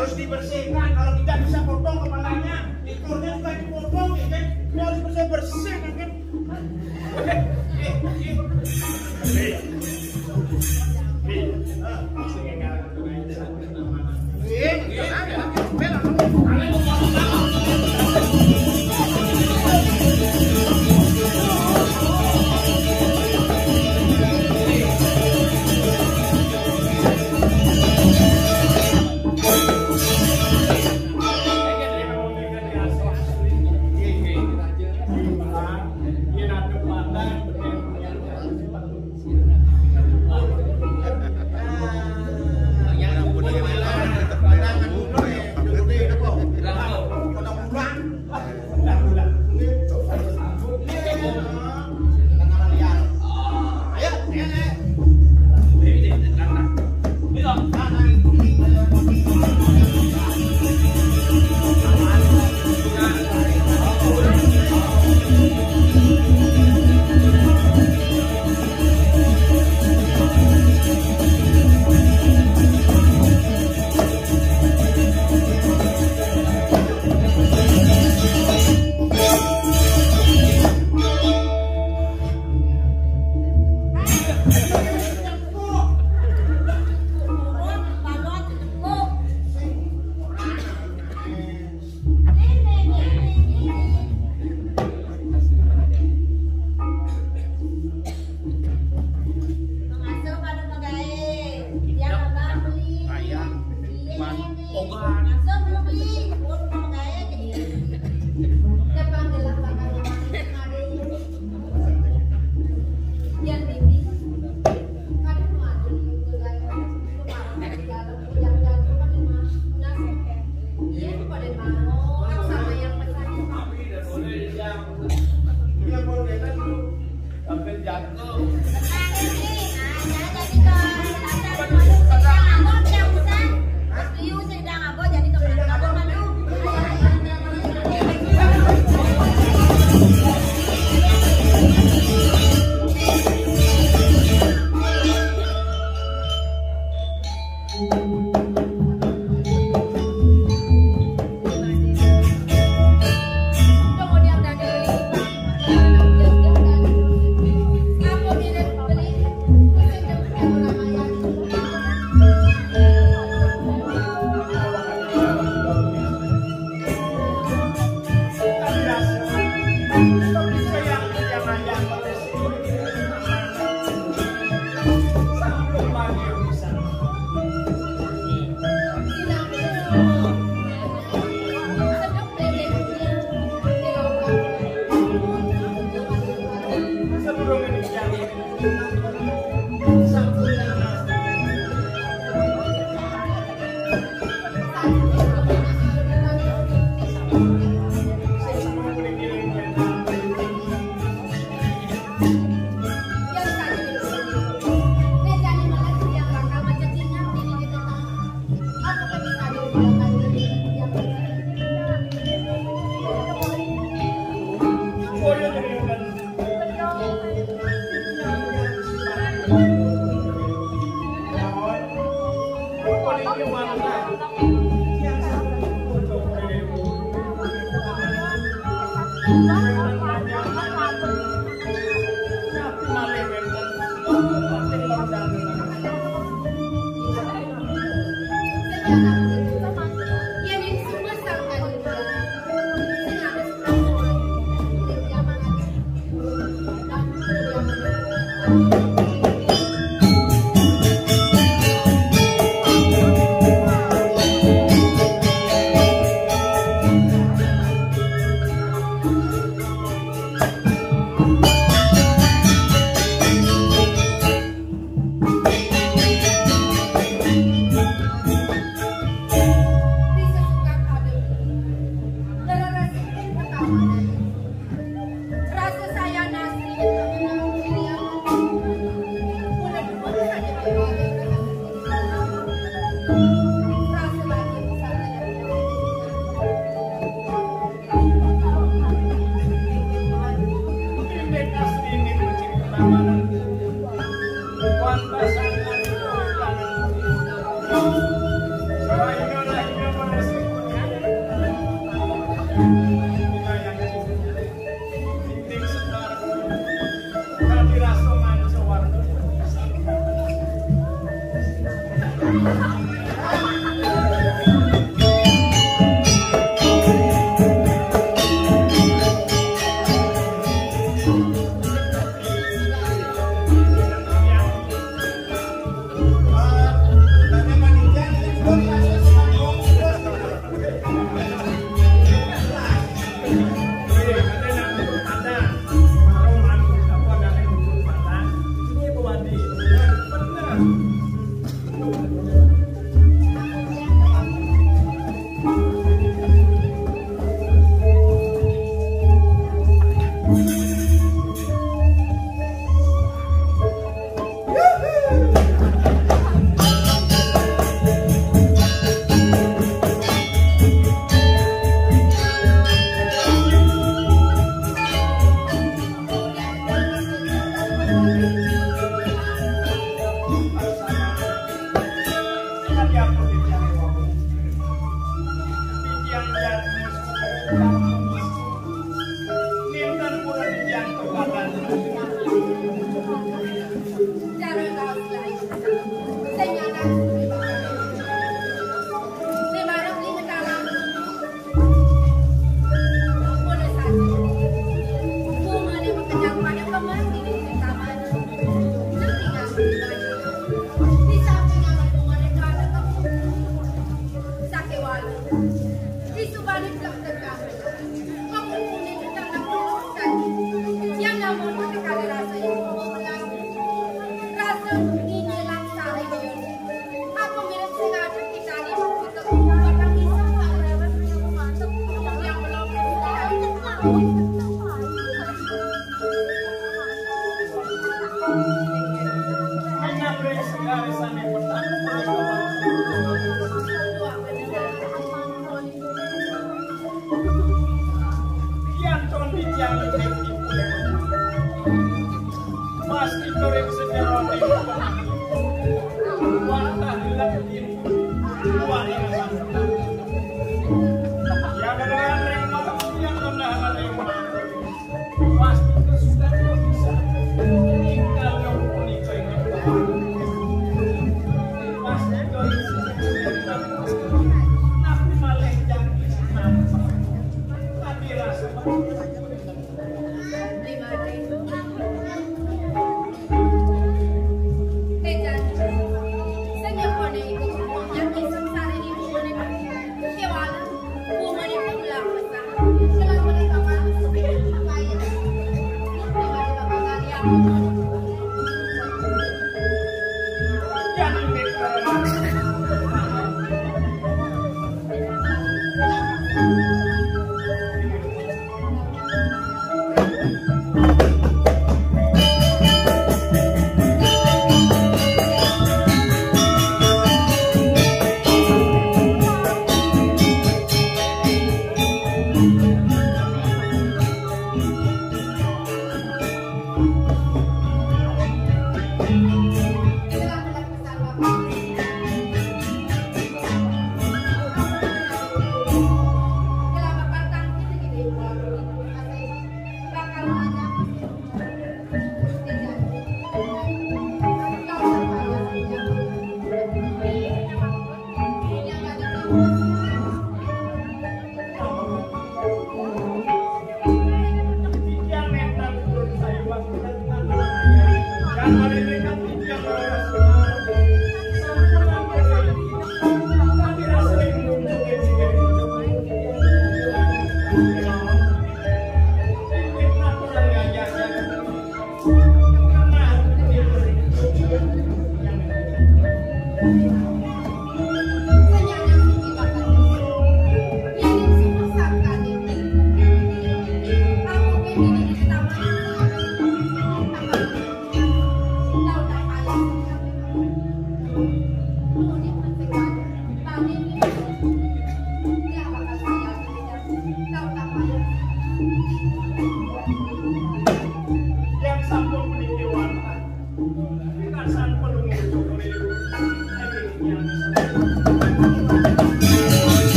Harus dibersihkan, kalau tidak bisa potong kepalanya. Itu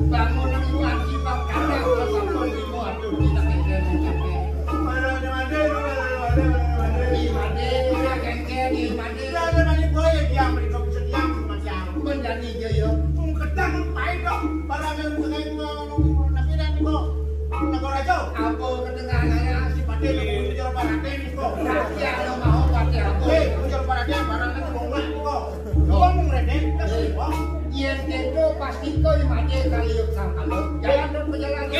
bangunan kewajiban karena sampun limo aduh kita kene-kene. Made. Made boye diam mriko bisa diam macam. Menjadi yo. Ketang pae kok barang tapi nanti kok negara aja. Apa kedengarannya si Pade muncul parade niku. Ya lo mau pati apa? Muncul parade barang itu wong kok. Wong mrene kok. Yen tentu pasti kok mate kali yo kalau jalan perjalanan.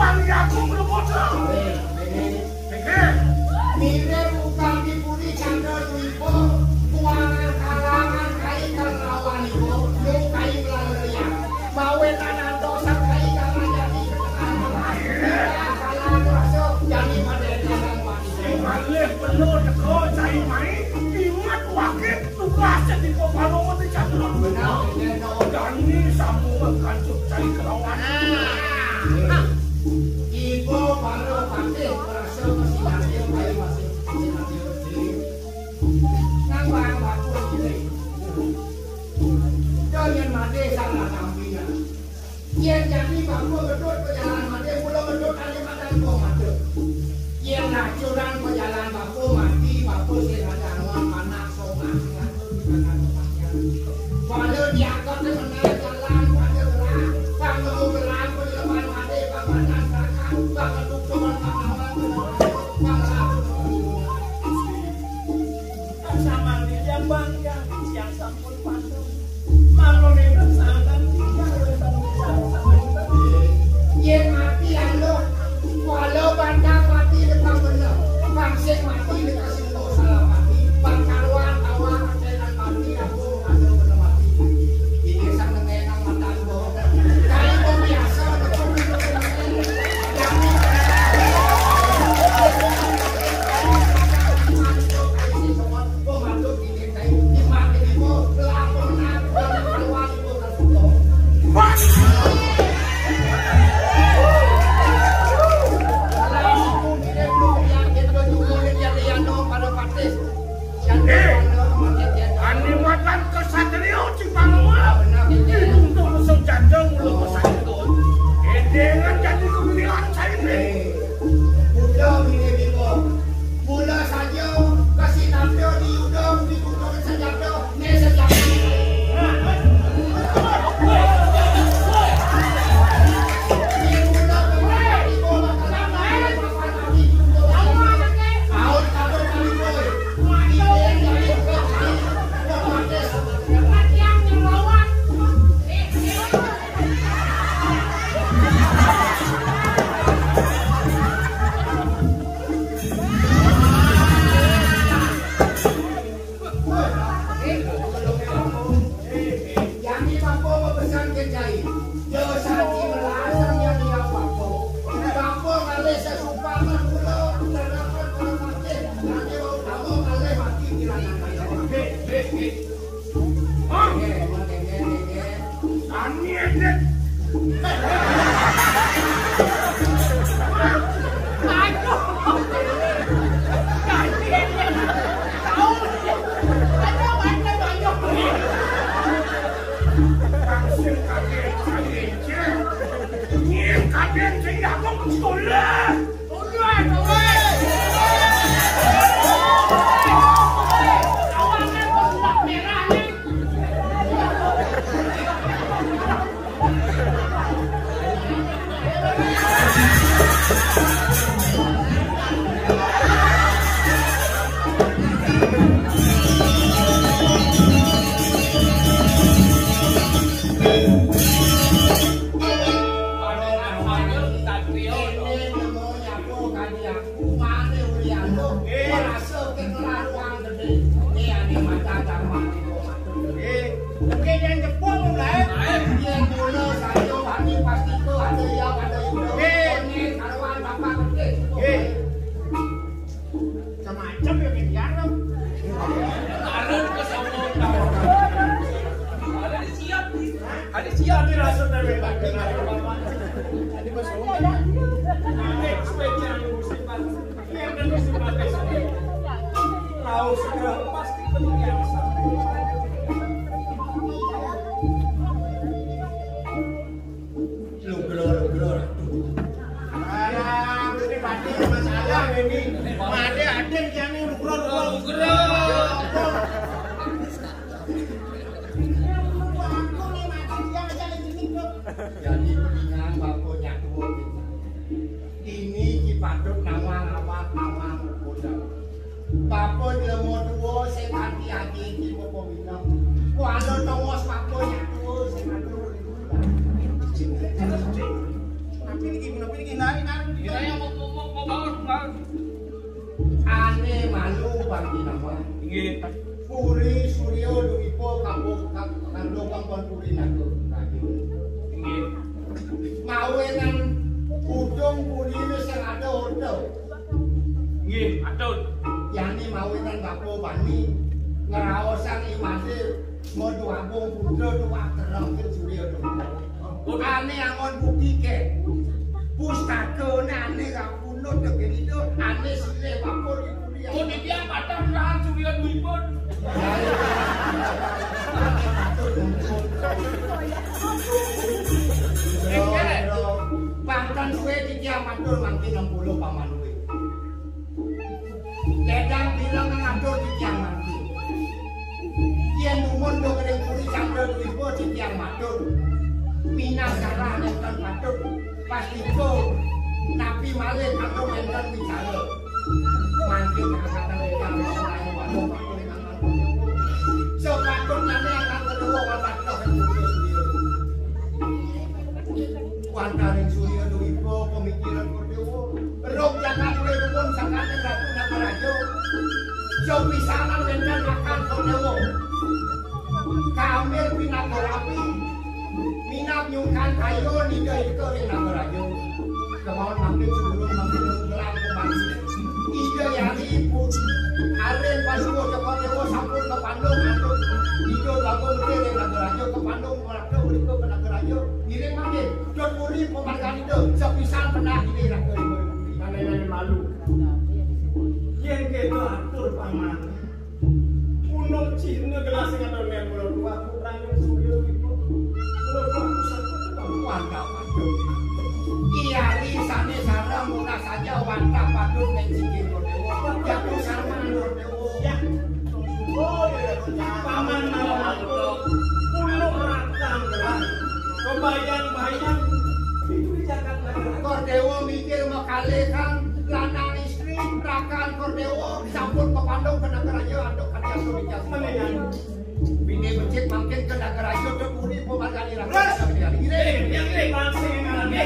Wang aku belum bocor. Mire bukan dipuni candra duipo, kuangan kalangan kai kalangan ibu, lu kai melalui bawetan andosan kai kalangan jadi kalangan masuk jadi pada kalangan wanita. Balik perlu teko cai mai, ingat wakil tugasnya di kopalo mati candra. Benar, Dan ini sambungan kancut cai kelawan. Ibu baru pakai merasa masih hadir bayi masih hadir nambah waktu ini jangan mati salah nampinya yang jadi baku gedut ke jalan mati pulau gedut Kalimantan kau mati yang nacuran ke jalan baku mati baku silahkan panas songan pada diangkat mengenai jalan pada gerak kalau gerak ke depan mati panas bakal tujuan Sama dia bangga yang sampun patuh. Malu nenek sangat tinggal sama yang mati alo walau bandang mati depan bener bangsik mati dekat situ salah mati bangkarwan awak dengan mati aku ada bener mati ini sang nengenang matan bohong kali biasa animatan kesatria Cipaloa untuk musuh janjang mulut pesan itu dengan jadi kemilihan saya ini mula saja kasih tampil di udang di kutub saja ne sejak jadi mendingan bapunya tua ini Cipatut nawang-nawang muda bapu lemo tua sing hati-hati iki apa minang kualo tongos bapunya tua sing atur tapi iki Dinaya mau bangun. Ane malu bagi nama. Nggih. Puri Suryo Dwipo kampung kandung kampung Puri naku. Nggih. Mawenan udung purine sing ada ordo. Nggih, atun. Yani mawenan kapo bani ngeraosan imane modu abung putra tuwa terang ke Suryo Dwipo. Ane angon bukike. Pustakone ane kapunut tegenido ane sile wapur Puri. Oh, dia patah rahan Suryo Dwipo. Pangkan suwe iki matur mangke 60 pamanuwe. Ledang bilang ngatur iki mangke. Yen numun do kering Puri Candra Dwipo iki matur. Minang cara nenten matur. Pastiko napi malih kanggo nenten bicara. Mangke kakatan ingkang selain waduh matur ingkang sepatut nane akan kedua watakno Wantaring Suryo Dwipo pemikiran Kordewo Rok jagat wewon sangkaning Ratu Nagarajo sepisanan wenten makan Kordewo Kamil Pinagarapi minap nyungkan kayo niga iko ring Nagarajo kemauan makin sebelum makin ngelang kembali ide yari pun aren pasuwo Kordewo sampun ke Bandung antun ide lagu mesti ring Nagarajo ke Bandung Malaka beriko ke Nagarajo ngiring makin Dot Puri pemargani do sepisan pernah ini raga Nane malu. Yen keto atur paman. Kuno Cina gelas sing ada men mulo dua putrane Suryo Dwipo. Mulo dua pusat wanta padung. Iyari sane sareng muna saja wanta padung ning sikil Kordewo. Jatuh sarman Kordewo. ya. Oh ya. Paman malu. Kulo rakang gelas. Kebayang-bayang itu di Jakarta. Kordewo mikir mekale kan lanang istri rakan Kordewo sampun ke Bandung ke Nagarajo anduk kadya Surya. Bini becik makin ke Nagarajo Dot Puri pemargani raga. Yang langsung ngalami.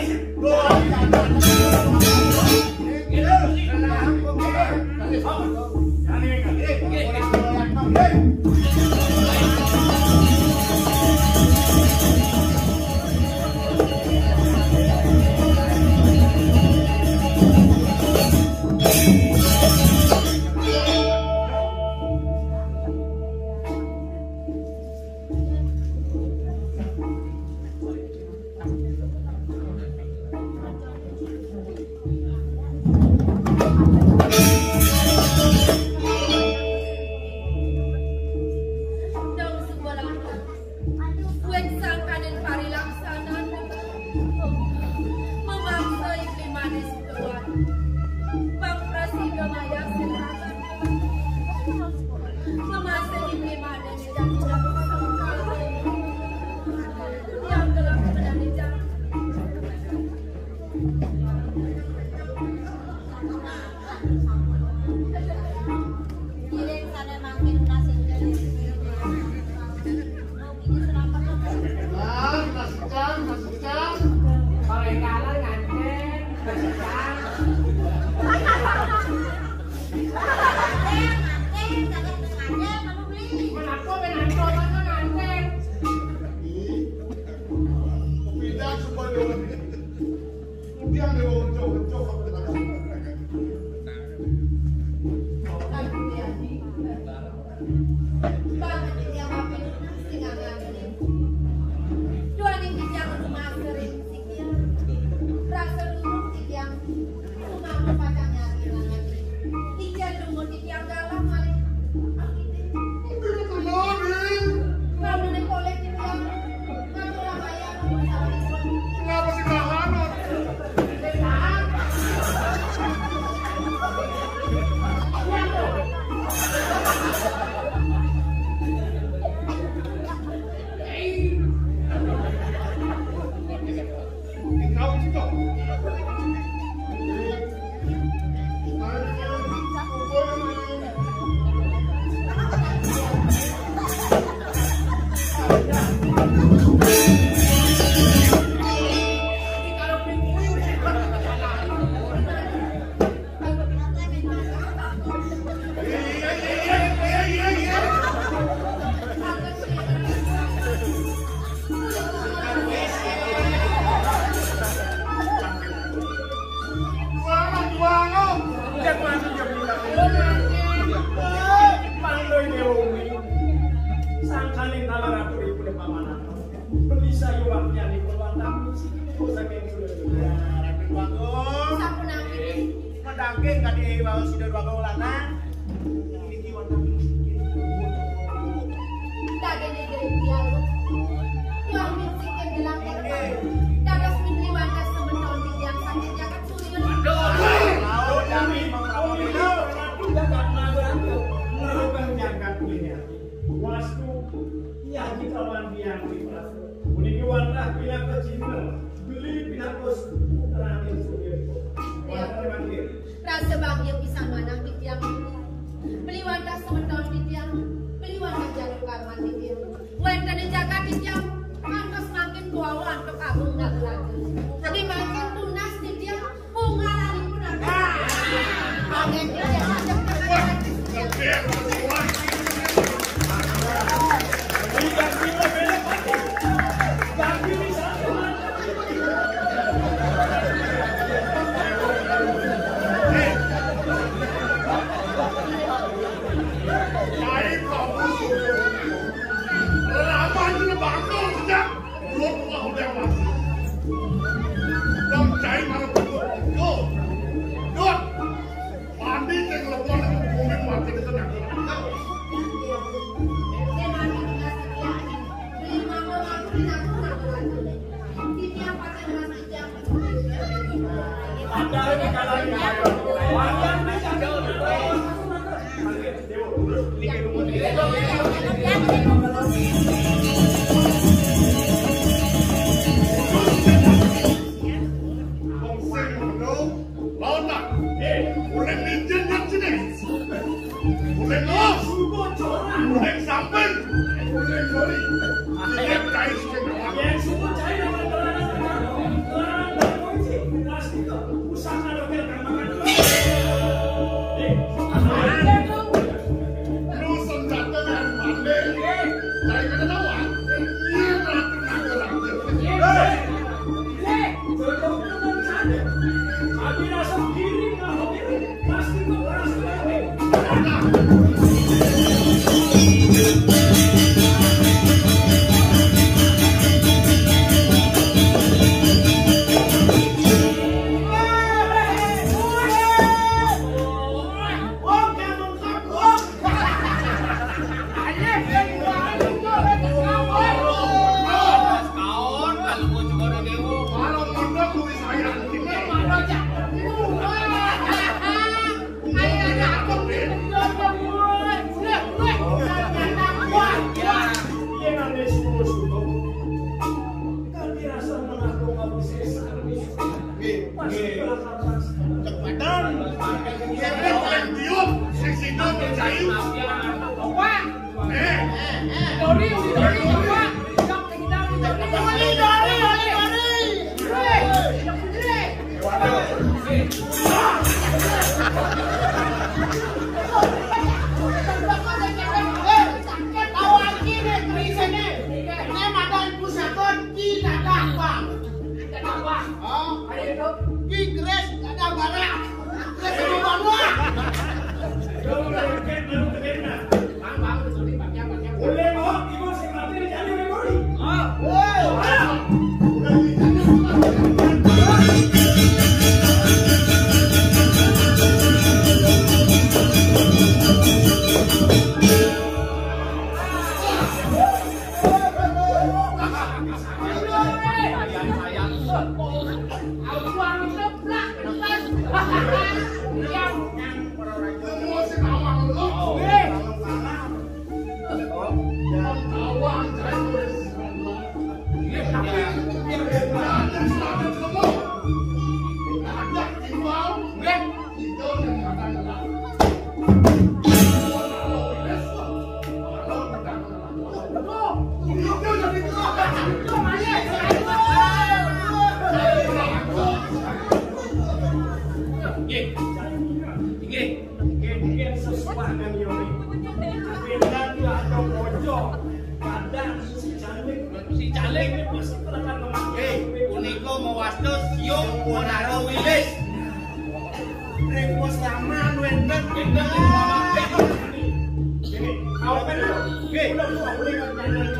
Dewi sangkane talar aturipun pamanan beli sayuwaknya di perwantang sikile saking sudah Raden Bagong Sapunake medangke kadi wae sida Bagong lanang iki wonten dagene dialog yang misikin gelang terbaik dados mimpi wandas semenon di yang sakit jagat suliun laut kami memramila jagat nagaratu merupakan jagat dunia wastu iya kita wan biang pipas puniki wantah pinaka cinta beli pinakos putrane sudirko wantah manggil rasa bahagia pisan manang di tiang beli wandas semenon di tiang beli wandas jalur karman di tiang wenten jagat di tiang mantos makin kuawan ke kabung nagaratu jadi makin tunas di tiang bunga lari pun ada makin di tiang ada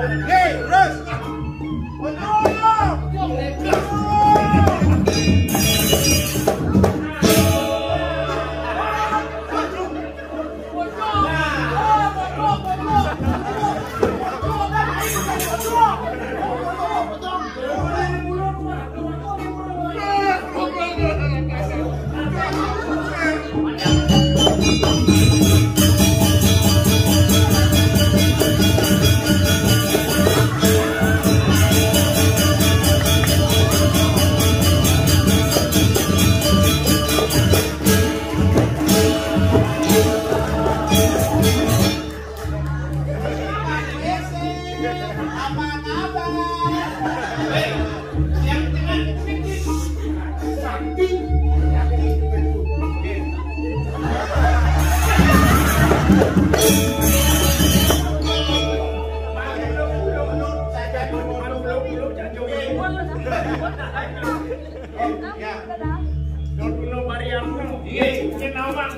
Hei, terus. Mariam, ini kenapa